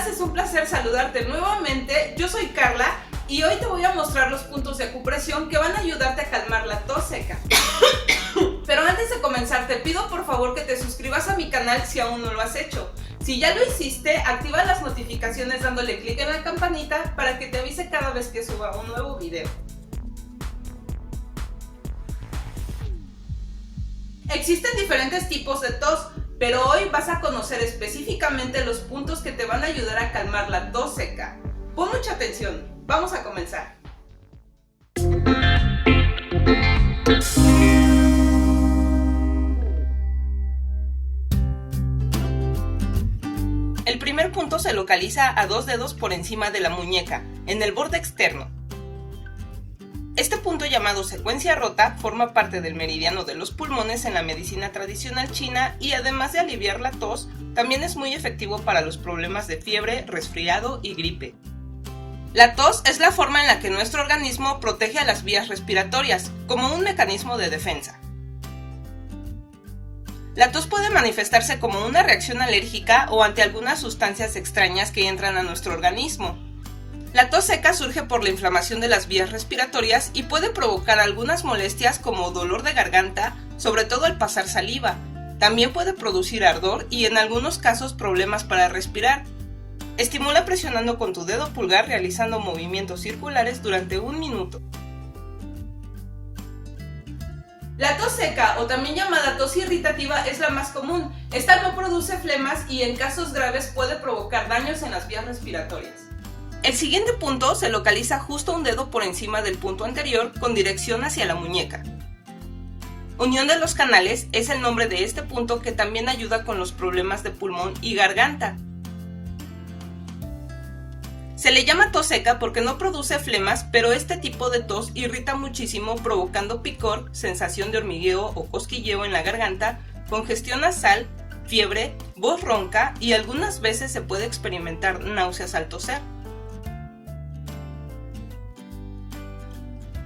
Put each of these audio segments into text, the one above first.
estás? Es un placer saludarte nuevamente. Yo soy Carla y hoy te voy a mostrar los puntos de acupresión que van a ayudarte a calmar la tos seca. Pero antes de comenzar, te pido por favor que te suscribas a mi canal si aún no lo has hecho. Si ya lo hiciste, activa las notificaciones dándole clic en la campanita para que te avise cada vez que suba un nuevo video. Existen diferentes tipos de tos, pero hoy vas a conocer específicamente los puntos que te van a ayudar a calmar la tos seca. Pon mucha atención, vamos a comenzar. El primer punto se localiza a 2 dedos por encima de la muñeca, en el borde externo. Este punto, llamado secuencia rota, forma parte del meridiano de los pulmones en la medicina tradicional china y además de aliviar la tos, también es muy efectivo para los problemas de fiebre, resfriado y gripe. La tos es la forma en la que nuestro organismo protege a las vías respiratorias, como un mecanismo de defensa. La tos puede manifestarse como una reacción alérgica o ante algunas sustancias extrañas que entran a nuestro organismo. La tos seca surge por la inflamación de las vías respiratorias y puede provocar algunas molestias como dolor de garganta, sobre todo al pasar saliva. También puede producir ardor y en algunos casos problemas para respirar. Estimula presionando con tu dedo pulgar realizando movimientos circulares durante 1 minuto. La tos seca, o también llamada tos irritativa, es la más común. Esta no produce flemas y en casos graves puede provocar daños en las vías respiratorias. El siguiente punto se localiza justo 1 dedo por encima del punto anterior con dirección hacia la muñeca. Unión de los canales es el nombre de este punto que también ayuda con los problemas de pulmón y garganta. Se le llama tos seca porque no produce flemas, pero este tipo de tos irrita muchísimo provocando picor, sensación de hormigueo o cosquilleo en la garganta, congestión nasal, fiebre, voz ronca y algunas veces se puede experimentar náuseas al toser.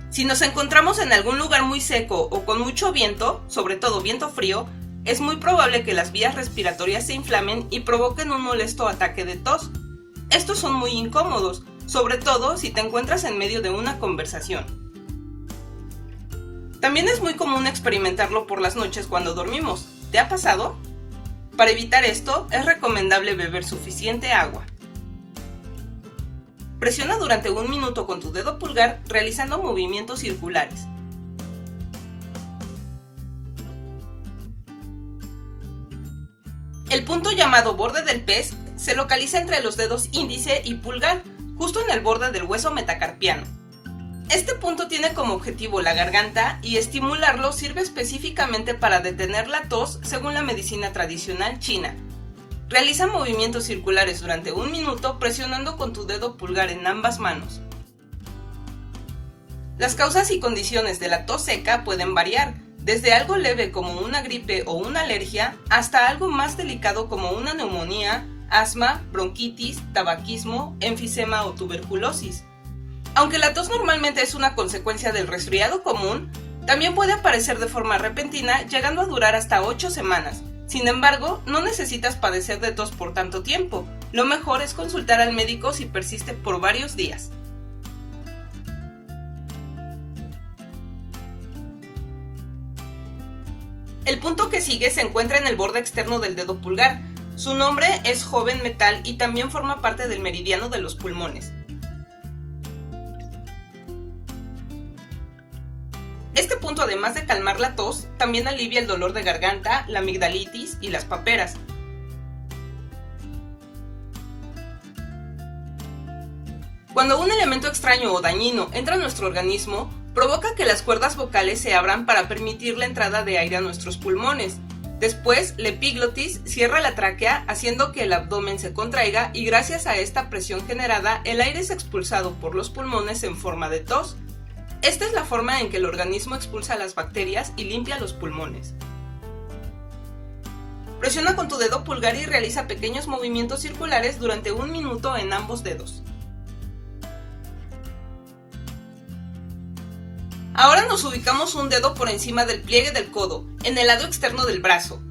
Si nos encontramos en algún lugar muy seco o con mucho viento, sobre todo viento frío, es muy probable que las vías respiratorias se inflamen y provoquen un molesto ataque de tos. Estos son muy incómodos, sobre todo si te encuentras en medio de una conversación. También es muy común experimentarlo por las noches cuando dormimos. ¿Te ha pasado? Para evitar esto, es recomendable beber suficiente agua. Presiona durante 1 minuto con tu dedo pulgar realizando movimientos circulares. El punto llamado borde del pez se localiza entre los dedos índice y pulgar, justo en el borde del hueso metacarpiano. Este punto tiene como objetivo la garganta y estimularlo sirve específicamente para detener la tos según la medicina tradicional china. Realiza movimientos circulares durante 1 minuto presionando con tu dedo pulgar en ambas manos. Las causas y condiciones de la tos seca pueden variar, desde algo leve como una gripe o una alergia hasta algo más delicado como una neumonía, asma, bronquitis, tabaquismo, enfisema o tuberculosis. Aunque la tos normalmente es una consecuencia del resfriado común, también puede aparecer de forma repentina llegando a durar hasta 8 semanas. Sin embargo, no necesitas padecer de tos por tanto tiempo. Lo mejor es consultar al médico si persiste por varios días. El punto que sigue se encuentra en el borde externo del dedo pulgar. Su nombre es joven metal y también forma parte del meridiano de los pulmones. Este punto, además de calmar la tos, también alivia el dolor de garganta, la amigdalitis y las paperas. Cuando un elemento extraño o dañino entra a nuestro organismo, provoca que las cuerdas vocales se abran para permitir la entrada de aire a nuestros pulmones. Después, la epiglotis cierra la tráquea, haciendo que el abdomen se contraiga y gracias a esta presión generada, el aire es expulsado por los pulmones en forma de tos. Esta es la forma en que el organismo expulsa las bacterias y limpia los pulmones. Presiona con tu dedo pulgar y realiza pequeños movimientos circulares durante 1 minuto en ambos dedos. Ahora nos ubicamos 1 dedo por encima del pliegue del codo, en el lado externo del brazo.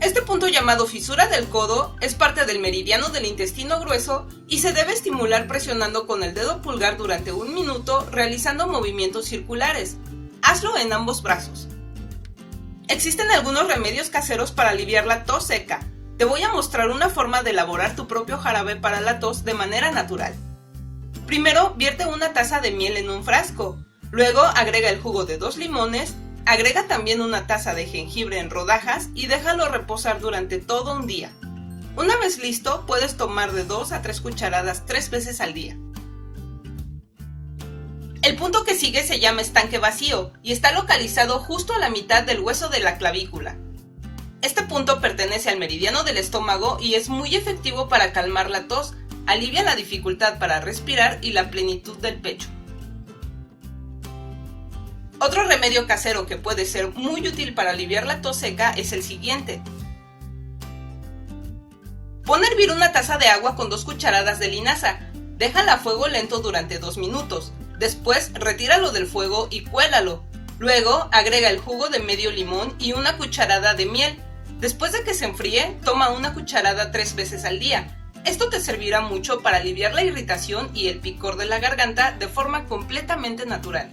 Este punto llamado fisura del codo es parte del meridiano del intestino grueso y se debe estimular presionando con el dedo pulgar durante 1 minuto realizando movimientos circulares. Hazlo en ambos brazos. Existen algunos remedios caseros para aliviar la tos seca. Te voy a mostrar una forma de elaborar tu propio jarabe para la tos de manera natural. Primero, vierte una taza de miel en un frasco. Luego, agrega el jugo de 2 limones. Agrega también una taza de jengibre en rodajas y déjalo reposar durante todo un día. Una vez listo, puedes tomar de 2 a 3 cucharadas 3 veces al día. El punto que sigue se llama estanque vacío y está localizado justo a la mitad del hueso de la clavícula. Este punto pertenece al meridiano del estómago y es muy efectivo para calmar la tos, alivia la dificultad para respirar y la plenitud del pecho. Otro remedio casero que puede ser muy útil para aliviar la tos seca es el siguiente. Pon a hervir una taza de agua con 2 cucharadas de linaza. Déjala a fuego lento durante 2 minutos. Después, retíralo del fuego y cuélalo. Luego, agrega el jugo de medio limón y una cucharada de miel. Después de que se enfríe, toma una cucharada 3 veces al día. Esto te servirá mucho para aliviar la irritación y el picor de la garganta de forma completamente natural.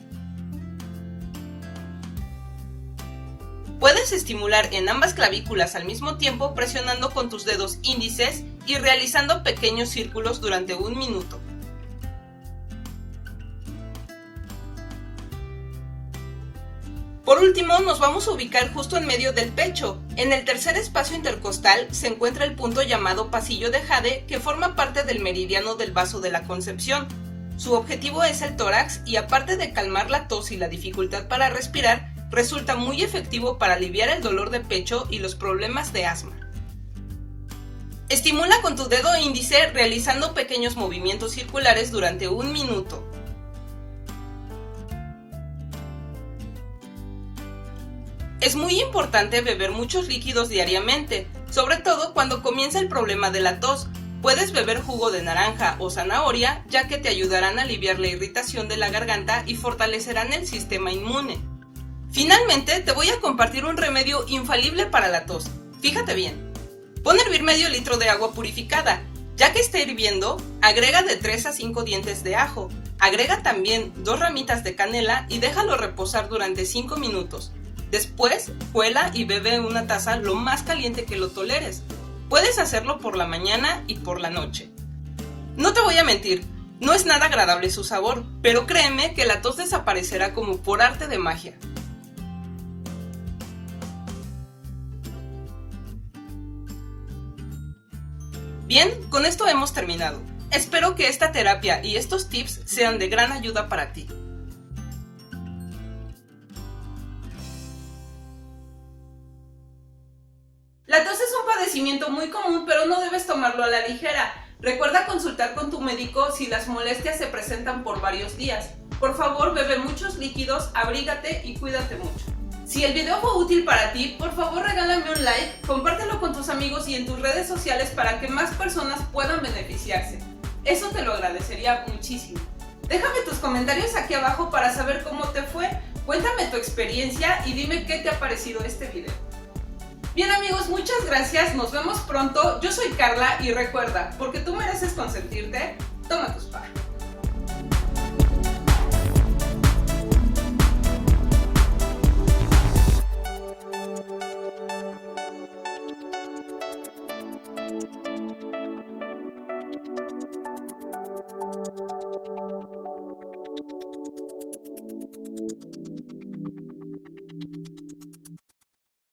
Puedes estimular en ambas clavículas al mismo tiempo presionando con tus dedos índices y realizando pequeños círculos durante 1 minuto. Por último, nos vamos a ubicar justo en medio del pecho. En el tercer espacio intercostal se encuentra el punto llamado pasillo de Jade, que forma parte del meridiano del vaso de la Concepción. Su objetivo es el tórax y aparte de calmar la tos y la dificultad para respirar, resulta muy efectivo para aliviar el dolor de pecho y los problemas de asma. Estimula con tu dedo índice realizando pequeños movimientos circulares durante 1 minuto. Es muy importante beber muchos líquidos diariamente, sobre todo cuando comienza el problema de la tos. Puedes beber jugo de naranja o zanahoria, ya que te ayudarán a aliviar la irritación de la garganta y fortalecerán el sistema inmune. Finalmente, te voy a compartir un remedio infalible para la tos. Fíjate bien. Pon a hervir medio litro de agua purificada. Ya que esté hirviendo, agrega de 3 a 5 dientes de ajo. Agrega también 2 ramitas de canela y déjalo reposar durante 5 minutos. Después, cuela y bebe una taza lo más caliente que lo toleres. Puedes hacerlo por la mañana y por la noche. No te voy a mentir, no es nada agradable su sabor, pero créeme que la tos desaparecerá como por arte de magia. Bien, con esto hemos terminado. Espero que esta terapia y estos tips sean de gran ayuda para ti. La tos es un padecimiento muy común, pero no debes tomarlo a la ligera. Recuerda consultar con tu médico si las molestias se presentan por varios días. Por favor, bebe muchos líquidos, abrígate y cuídate mucho. Si el video fue útil para ti, por favor regálame un like, compártelo con tus amigos y en tus redes sociales para que más personas puedan beneficiarse. Eso te lo agradecería muchísimo. Déjame tus comentarios aquí abajo para saber cómo te fue, cuéntame tu experiencia y dime qué te ha parecido este video. Bien amigos, muchas gracias, nos vemos pronto. Yo soy Carla y recuerda, porque tú mereces consentirte, toma tus spa.